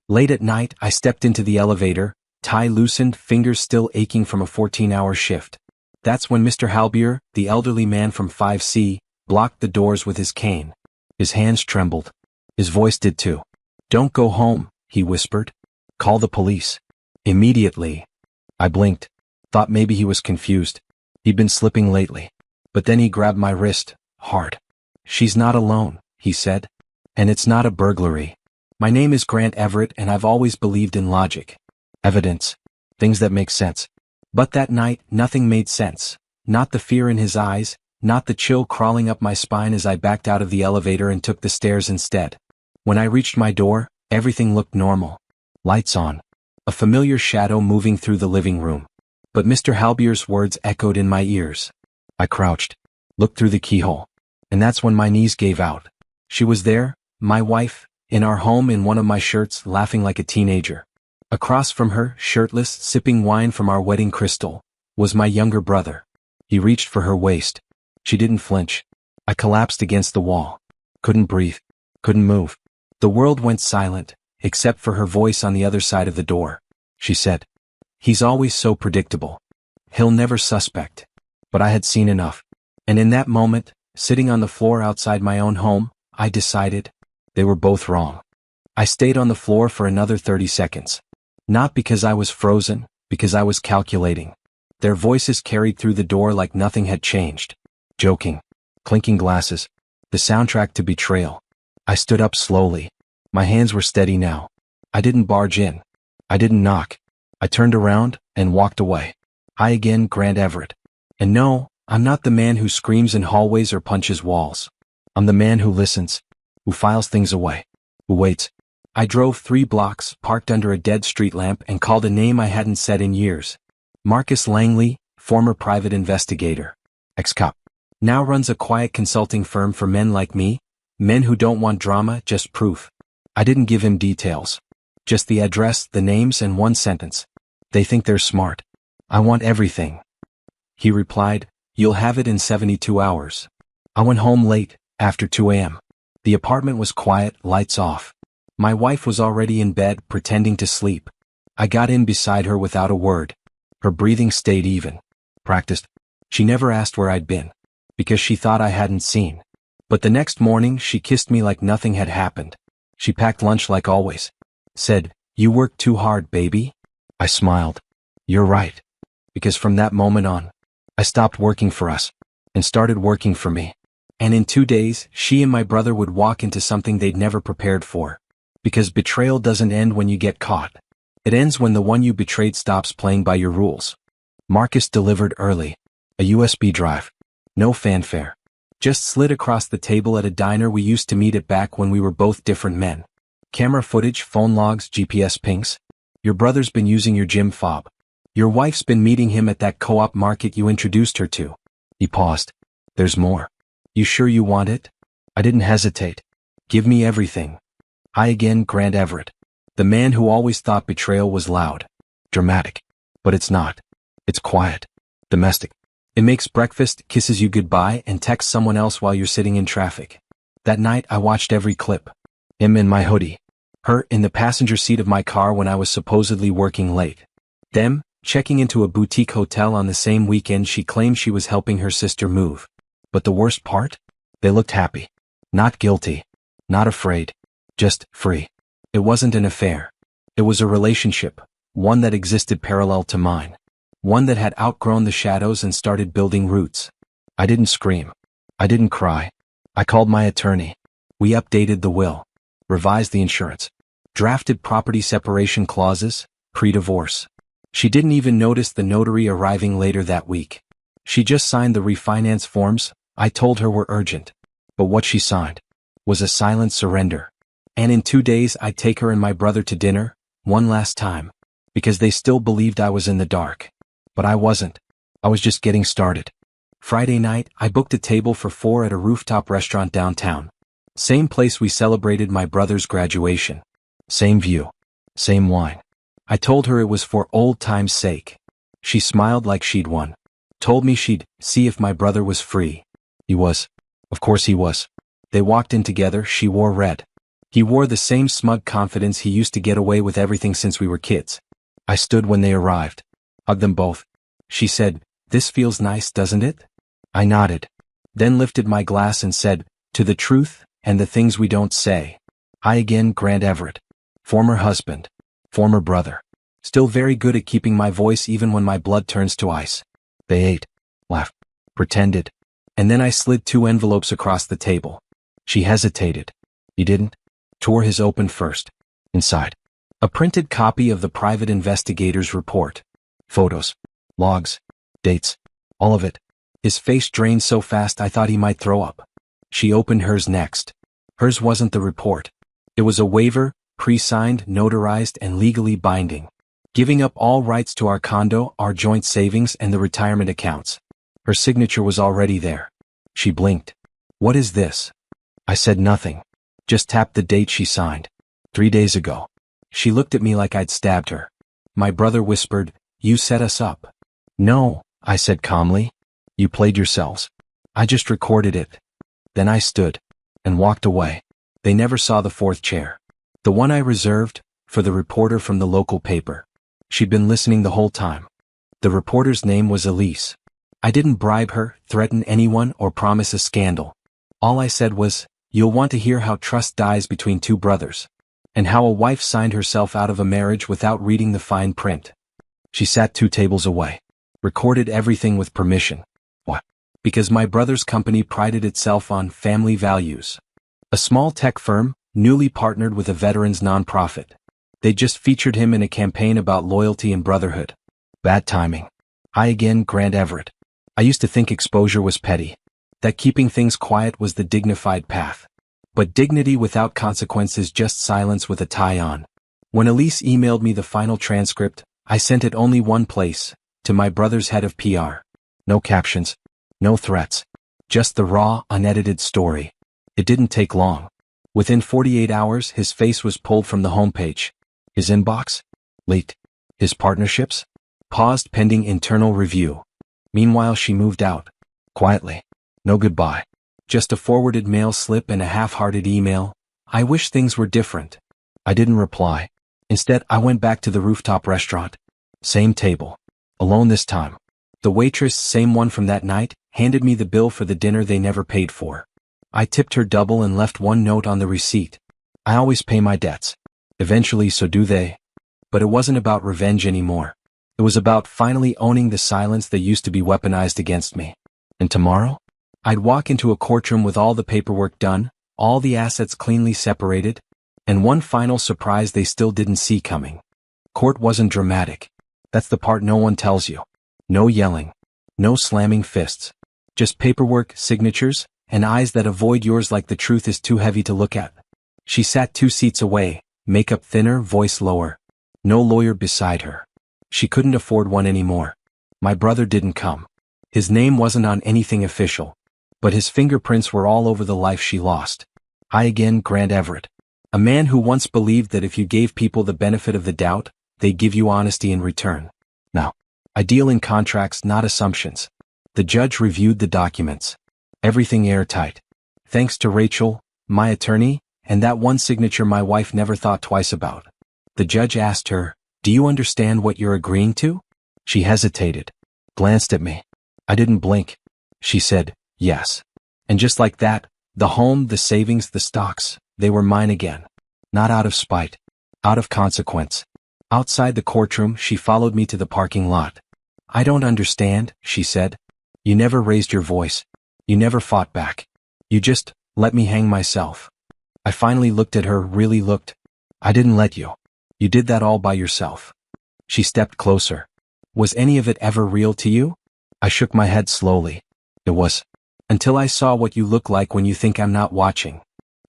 Late at night, I stepped into the elevator, tie loosened, fingers still aching from a 14-hour shift. That's when Mr. Halbier, the elderly man from 5C, blocked the doors with his cane. His hands trembled. His voice did too. "Don't go home," he whispered. "Call the police." Immediately. I blinked. Thought maybe he was confused. He'd been slipping lately. But then he grabbed my wrist, hard. "She's not alone," he said. "And it's not a burglary. My name is Grant Everett and I've always believed in logic. Evidence. Things that make sense." But that night, nothing made sense. Not the fear in his eyes, not the chill crawling up my spine as I backed out of the elevator and took the stairs instead. When I reached my door, everything looked normal. Lights on. A familiar shadow moving through the living room. But Mr. Halbier's words echoed in my ears. I crouched, looked through the keyhole. And that's when my knees gave out. She was there, my wife, in our home in one of my shirts, laughing like a teenager. Across from her, shirtless, sipping wine from our wedding crystal, was my younger brother. He reached for her waist. She didn't flinch. I collapsed against the wall. Couldn't breathe. Couldn't move. The world went silent, except for her voice on the other side of the door. She said, "He's always so predictable. He'll never suspect." But I had seen enough. And in that moment, sitting on the floor outside my own home, I decided they were both wrong. I stayed on the floor for another 30 seconds. Not because I was frozen, because I was calculating. Their voices carried through the door like nothing had changed. Joking. Clinking glasses. The soundtrack to Betrayal. I stood up slowly. My hands were steady now. I didn't barge in. I didn't knock. I turned around and walked away. Hi again, Grant Everett. And no, I'm not the man who screams in hallways or punches walls. I'm the man who listens, who files things away, who waits. I drove 3 blocks, parked under a dead street lamp, and called a name I hadn't said in years. Marcus Langley, former private investigator. Ex-cop. Now runs a quiet consulting firm for men like me, men who don't want drama, just proof. I didn't give him details. Just the address, the names, and one sentence. They think they're smart. I want everything. He replied, "You'll have it in 72 hours. I went home late, after 2 a.m. The apartment was quiet, lights off. My wife was already in bed, pretending to sleep. I got in beside her without a word. Her breathing stayed even. Practiced. She never asked where I'd been, because she thought I hadn't seen. But the next morning, she kissed me like nothing had happened. She packed lunch like always. Said, "You worked too hard, baby." I smiled. "You're right." Because from that moment on, I stopped working for us and started working for me. And in 2 days, she and my brother would walk into something they'd never prepared for. Because betrayal doesn't end when you get caught. It ends when the one you betrayed stops playing by your rules. Marcus delivered early. A USB drive. No fanfare. Just slid across the table at a diner we used to meet at back when we were both different men. Camera footage, phone logs, GPS pings. Your brother's been using your gym fob. Your wife's been meeting him at that co-op market you introduced her to. He paused. "There's more. You sure you want it?" I didn't hesitate. "Give me everything." Hi again, Grant Everett. The man who always thought betrayal was loud. Dramatic. But it's not. It's quiet. Domestic. It makes breakfast, kisses you goodbye, and texts someone else while you're sitting in traffic. That night I watched every clip. Him in my hoodie. Her in the passenger seat of my car when I was supposedly working late. Them, checking into a boutique hotel on the same weekend she claimed she was helping her sister move. But the worst part? They looked happy. Not guilty. Not afraid. Just free. It wasn't an affair. It was a relationship, one that existed parallel to mine. One that had outgrown the shadows and started building roots. I didn't scream. I didn't cry. I called my attorney. We updated the will. Revised the insurance. Drafted property separation clauses, pre-divorce. She didn't even notice the notary arriving later that week. She just signed the refinance forms I told her were urgent. But what she signed was a silent surrender. And in 2 days I'd take her and my brother to dinner, one last time. Because they still believed I was in the dark. But I wasn't. I was just getting started. Friday night, I booked a table for 4 at a rooftop restaurant downtown. Same place we celebrated my brother's graduation. Same view. Same wine. I told her it was for old time's sake. She smiled like she'd won. Told me she'd see if my brother was free. He was. Of course he was. They walked in together, she wore red. He wore the same smug confidence he used to get away with everything since we were kids. I stood when they arrived. Hugged them both. She said, "This feels nice, doesn't it?" I nodded. Then lifted my glass and said, "To the truth, and the things we don't say. I again, Grant Everett. Former husband. Former brother. Still very good at keeping my voice even when my blood turns to ice." They ate. Laughed. Pretended. And then I slid 2 envelopes across the table. She hesitated. "You didn't?" Tore his open first. Inside. A printed copy of the private investigator's report. Photos. Logs. Dates. All of it. His face drained so fast I thought he might throw up. She opened hers next. Hers wasn't the report. It was a waiver, pre-signed, notarized, and legally binding. Giving up all rights to our condo, our joint savings, and the retirement accounts. Her signature was already there. She blinked. "What is this?" I said nothing. Just tapped the date she signed. 3 days ago. She looked at me like I'd stabbed her. My brother whispered, "You set us up." "No," I said calmly. "You played yourselves. I just recorded it." Then I stood. And walked away. They never saw the 4th chair. The one I reserved, for the reporter from the local paper. She'd been listening the whole time. The reporter's name was Elise. I didn't bribe her, threaten anyone, or promise a scandal. All I said was, "You'll want to hear how trust dies between 2 brothers. And how a wife signed herself out of a marriage without reading the fine print." She sat 2 tables away. Recorded everything with permission. What? Because my brother's company prided itself on family values. A small tech firm, newly partnered with a veterans nonprofit. They just featured him in a campaign about loyalty and brotherhood. Bad timing. I again, Grant Everett. I used to think exposure was petty. That keeping things quiet was the dignified path. But dignity without consequence is just silence with a tie on. When Elise emailed me the final transcript, I sent it only one place, to my brother's head of PR. No captions. No threats. Just the raw, unedited story. It didn't take long. Within 48 hours, his face was pulled from the homepage. His inbox? Leaked. His partnerships? Paused pending internal review. Meanwhile, she moved out. Quietly. No goodbye. Just a forwarded mail slip and a half-hearted email. "I wish things were different." I didn't reply. Instead, I went back to the rooftop restaurant. Same table. Alone this time. The waitress, same one from that night, handed me the bill for the dinner they never paid for. I tipped her double and left one note on the receipt. I always pay my debts. Eventually, so do they. But it wasn't about revenge anymore. It was about finally owning the silence that used to be weaponized against me. And tomorrow? I'd walk into a courtroom with all the paperwork done, all the assets cleanly separated, and one final surprise they still didn't see coming. Court wasn't dramatic. That's the part no one tells you. No yelling. No slamming fists. Just paperwork, signatures, and eyes that avoid yours like the truth is too heavy to look at. She sat 2 seats away, makeup thinner, voice lower. No lawyer beside her. She couldn't afford one anymore. My brother didn't come. His name wasn't on anything official. But his fingerprints were all over the life she lost. I again, Grant Everett. A man who once believed that if you gave people the benefit of the doubt, they'd give you honesty in return. Now, I deal in contracts, not assumptions. The judge reviewed the documents. Everything airtight. Thanks to Rachel, my attorney, and that one signature my wife never thought twice about. The judge asked her, "Do you understand what you're agreeing to?" She hesitated. Glanced at me. I didn't blink. She said, "Yes." And just like that, the home, the savings, the stocks, they were mine again. Not out of spite. Out of consequence. Outside the courtroom, she followed me to the parking lot. "I don't understand," she said. "You never raised your voice. You never fought back. You just let me hang myself." I finally looked at her, really looked. "I didn't let you. You did that all by yourself." She stepped closer. "Was any of it ever real to you?" I shook my head slowly. "It was. Until I saw what you look like when you think I'm not watching."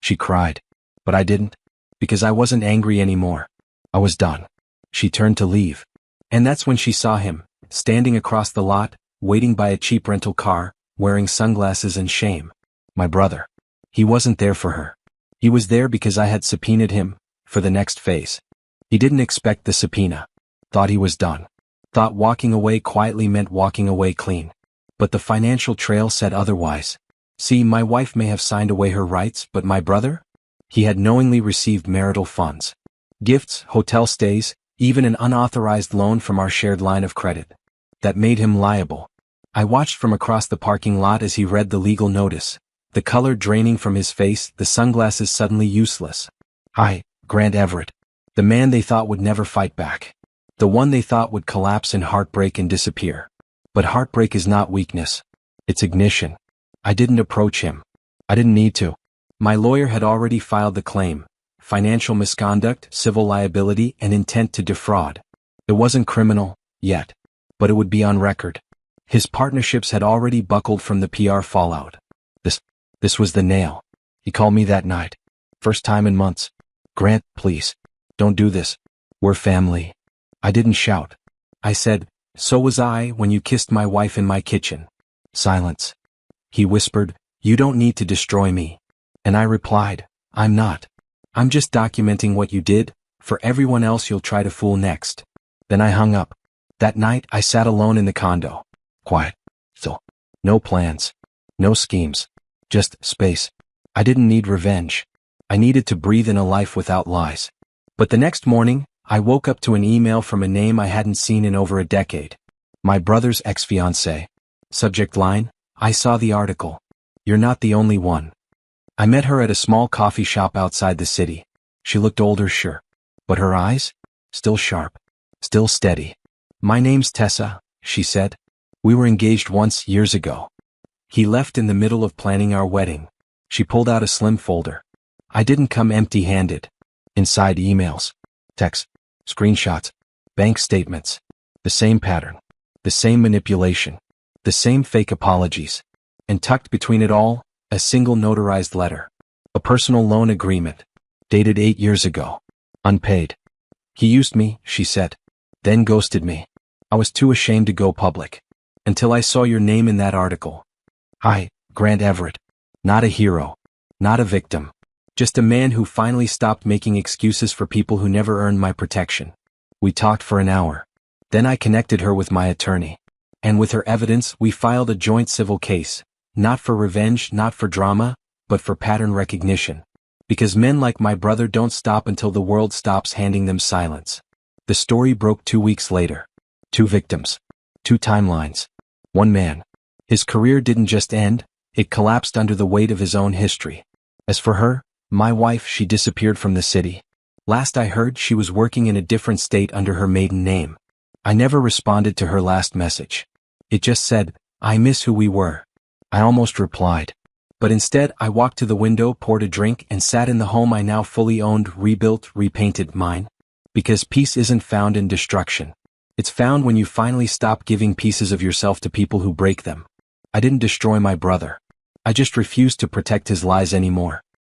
She cried. But I didn't. Because I wasn't angry anymore. I was done. She turned to leave. And that's when she saw him, standing across the lot, waiting by a cheap rental car, wearing sunglasses and shame. My brother. He wasn't there for her. He was there because I had subpoenaed him, for the next phase. He didn't expect the subpoena. Thought he was done. Thought walking away quietly meant walking away clean. But the financial trail said otherwise. See, my wife may have signed away her rights, but my brother? He had knowingly received marital funds. Gifts, hotel stays, even an unauthorized loan from our shared line of credit. That made him liable. I watched from across the parking lot as he read the legal notice, the color draining from his face, the sunglasses suddenly useless. I, Grant Everett. The man they thought would never fight back. The one they thought would collapse in heartbreak and disappear. But heartbreak is not weakness. It's ignition. I didn't approach him. I didn't need to. My lawyer had already filed the claim: financial misconduct, civil liability, and intent to defraud. It wasn't criminal, yet. But it would be on record. His partnerships had already buckled from the PR fallout. This was the nail. He called me that night. First time in months. Grant, please. Don't do this. We're family. I didn't shout. I said, so was I when you kissed my wife in my kitchen. Silence. He whispered, you don't need to destroy me. And I replied, I'm not. I'm just documenting what you did, for everyone else you'll try to fool next. Then I hung up. That night I sat alone in the condo. Quiet. Still. No plans. No schemes. Just space. I didn't need revenge. I needed to breathe in a life without lies. But the next morning, I woke up to an email from a name I hadn't seen in over a decade. My brother's ex-fiancée. Subject line, I saw the article. You're not the only one. I met her at a small coffee shop outside the city. She looked older, sure. But her eyes? Still sharp. Still steady. My name's Tessa, she said. We were engaged once years ago. He left in the middle of planning our wedding. She pulled out a slim folder. I didn't come empty-handed. Inside emails, texts, screenshots, bank statements. The same pattern. The same manipulation. The same fake apologies. And tucked between it all, a single notarized letter. A personal loan agreement. Dated 8 years ago. Unpaid. He used me, she said. Then ghosted me. I was too ashamed to go public. Until I saw your name in that article. I, Grant Everett. Not a hero. Not a victim. Just a man who finally stopped making excuses for people who never earned my protection. We talked for an hour. Then I connected her with my attorney. And with her evidence, we filed a joint civil case. Not for revenge, not for drama, but for pattern recognition. Because men like my brother don't stop until the world stops handing them silence. The story broke 2 weeks later. 2 victims. 2 timelines. 1 man. His career didn't just end, it collapsed under the weight of his own history. As for her, my wife, she disappeared from the city. Last I heard, she was working in a different state under her maiden name. I never responded to her last message. It just said, I miss who we were. I almost replied. But instead, I walked to the window, poured a drink, and sat in the home I now fully owned, rebuilt, repainted, mine. Because peace isn't found in destruction. It's found when you finally stop giving pieces of yourself to people who break them. I didn't destroy my brother. I just refused to protect his lies anymore.